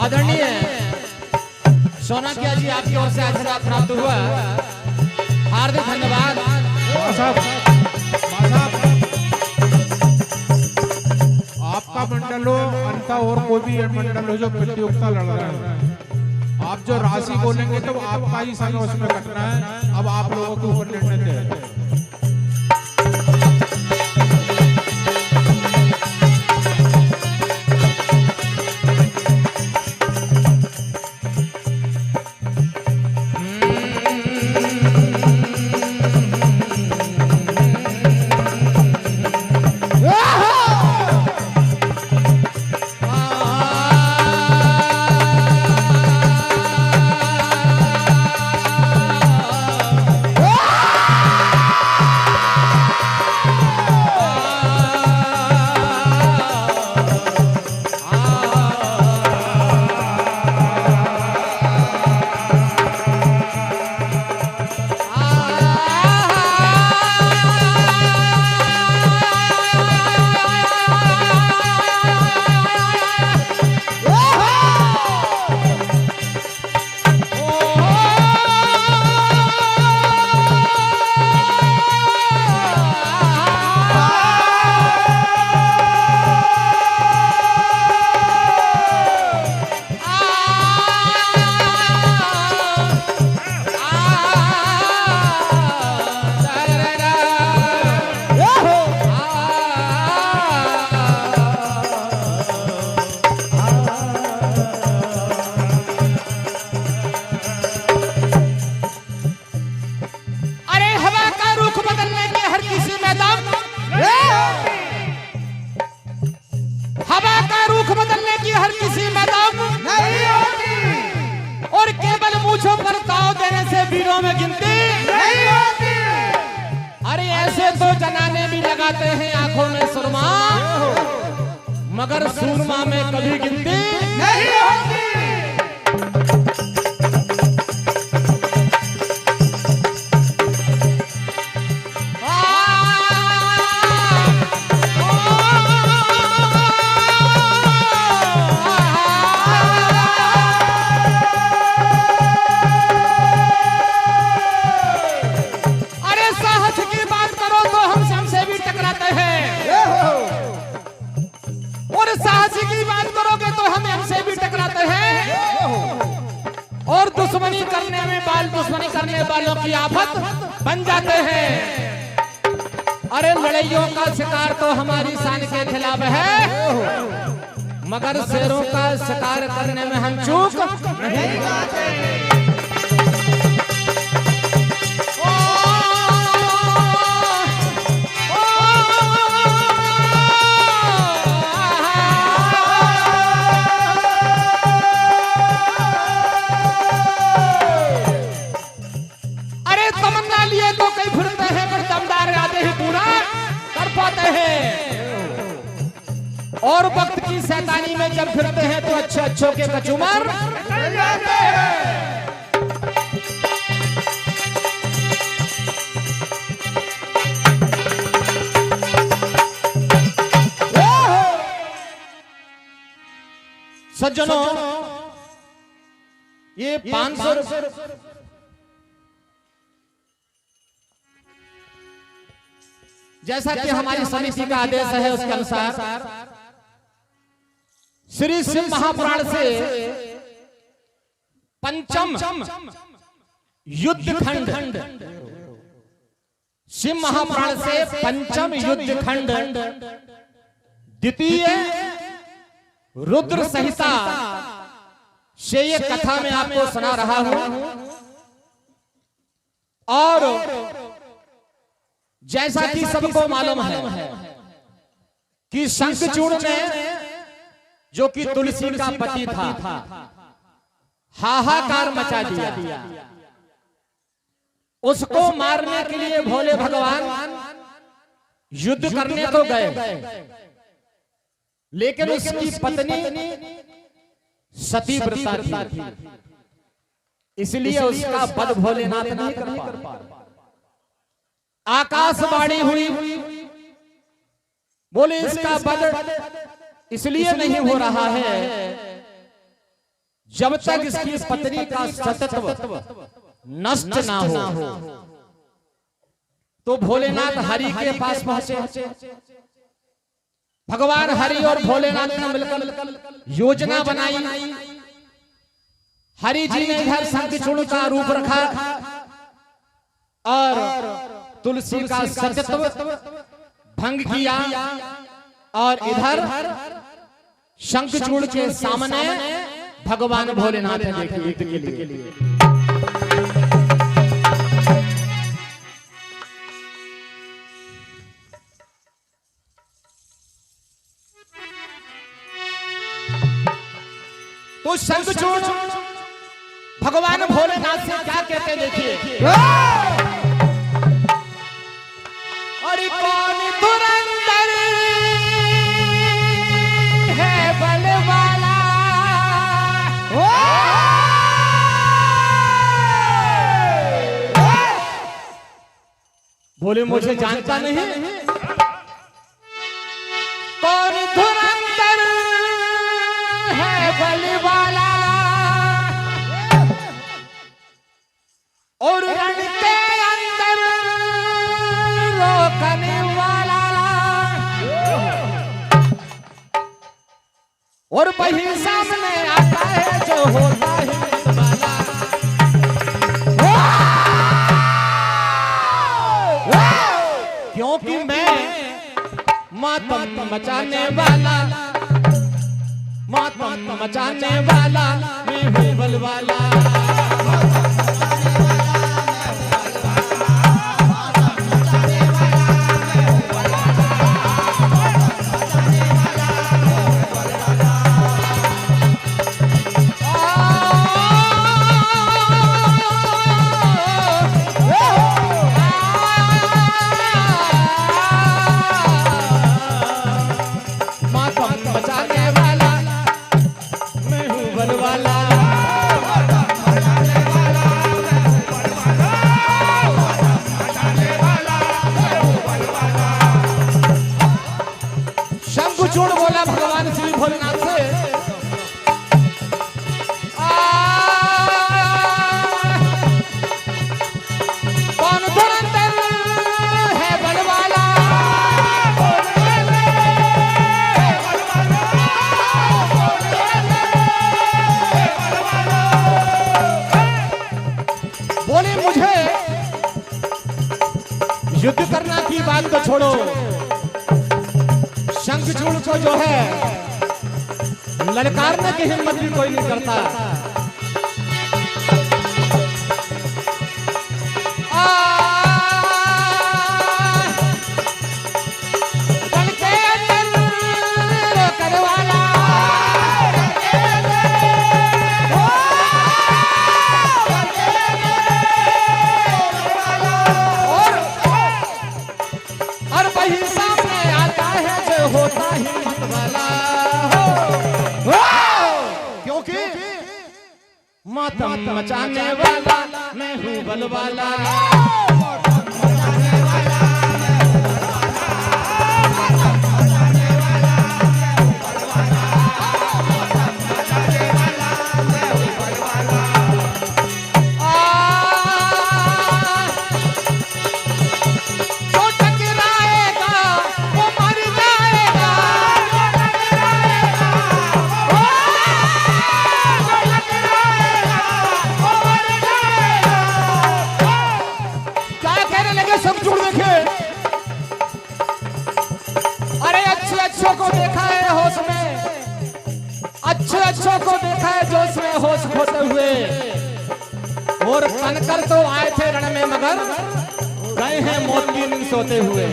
आदरणीय सोनाकिया जी, आपकी ओर से आशीर्वाद प्राप्त हुआ, हार्दिक धन्यवाद। आपका मंडल हो, अंता और कोई भी मंडल हो जो प्रतियोगिता लड़ रहा है, आप जो राशि बोलेंगे तो आपका ही सन उसमें कटना है। अब आप लोगों के ऊपर निर्णय है। वीरों में गिनती नहीं होती। अरे ऐसे तो जनाने भी लगाते हैं आंखों में सुरमा, मगर सूरमा में कभी गिनती नहीं होती। और दुश्मनी करने में दुश्मनी करने वालों की आफत बन जाते हैं। अरे लड़ाइयों का शिकार तो हमारी शान के खिलाफ है, मगर शेरों का शिकार करने में हम चूक नहीं करते। और वक्त की शैतानी में जब फिरते हैं तो अच्छे अच्छों के कचूमर जाते हैं। सज्जनों, ये 500 जैसा कि हमारी समिति का आदेश है, उसके अनुसार श्री शिव महापुराण से पंचम युद्ध खंड शिव महापुराण से पंचम युद्ध खंड द्वितीय रुद्र संहिता से ये कथा में आपको सुना रहा हूं। और जैसा कि सबको मालूम है कि शंखचूड़ ने, जो कि तुलसी का पति था, हाहाकार मचा दिया। उसको मारने के लिए भोले भगवान युद्ध करने तो गए, लेकिन उसकी पत्नी सतीव्रता थी, इसलिए उसका वध भोलेनाथ नहीं कर पा। आकाशवाणी हुई, बोले इसका वध इसलिए नहीं हो रहा है जब तक इसकी पत्नी का सतत्व नष्ट ना हो। तो भोलेनाथ हरि के पास पहुंचे। भगवान हरि और भोलेनाथ ने मिलकर योजना बनाई। हरि जी ने इधर शंखचूड़ का रूप रखा और तुलसी का सत्यत्व भंग किया, और इधर शंखचूड़ के सामने भगवान भोलेनाथ ने देखा युद्ध के लिए। तो शंखचूड़ भगवान भोलेनाथ से क्या कहते देखिए। अरे कौन धुरंधर है बलवाला, बोले मुझे जानता नहीं। कौन धुरंधर है बलवाला और रण के अंदर रोकने वाला, और वही सामने आता है जो होता है वाला। क्योंकि मैं मातम मचाने वाला, मातम मचाने वाला मैं हूँ बलवाला। शंखचूड़ बोला भगवान श्री भोलेनाथ से, कौन धुरंधर है बलवाला, बोले मुझे युद्ध करना की बात तो छोड़ो, शंखचूड़ को जो है ललकारने की हिम्मत भी कोई नहीं करता। रण के अंदर रोकने वाला, और वही सामने आता है जो होता ही वाला हो। क्योंकि मातम मचाने वाला मैं हूँ बलवाला। अच्छों को देखा है होश में, अच्छों को देखा है जोश में होश खोते हुए, और कनकर तो आए थे रण में मगर गए हैं मौत की नींद सोते हुए।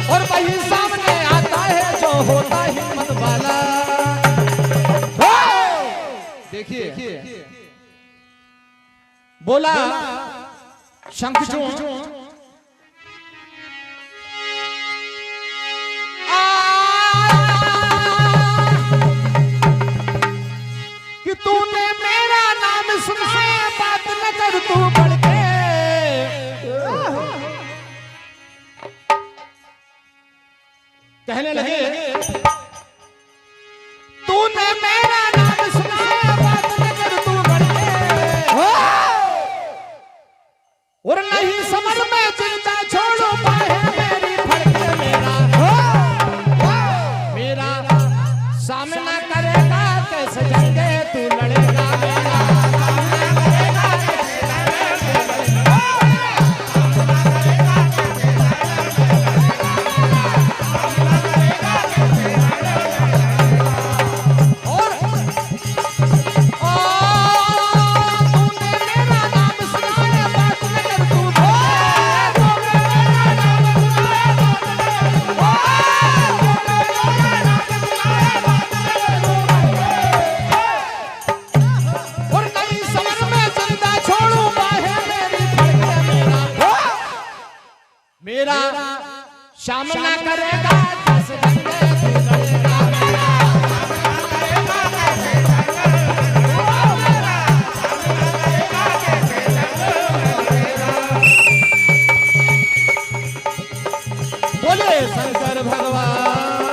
और वही सामने आता है जो होता हिम्मत वाला। देखिए बोला शंखचूड़ कि तूने मेरा नाम सुना बात न कर तू बढ़ के। कहने लगे तूने मेरा नाम सुना बात न कर तू बढ़ के, और नहीं समझ में चिंता छोड़ो पाए मेरी फड़के। मेरा सामना करेगा कैसे जंगे तू लड़ेगा, मेरा सामना सामना करेगा कैसे जंगे तू लड़ेगा, मेरा सामना करेगा कैसे जंगे। बोले शंकर भगवान।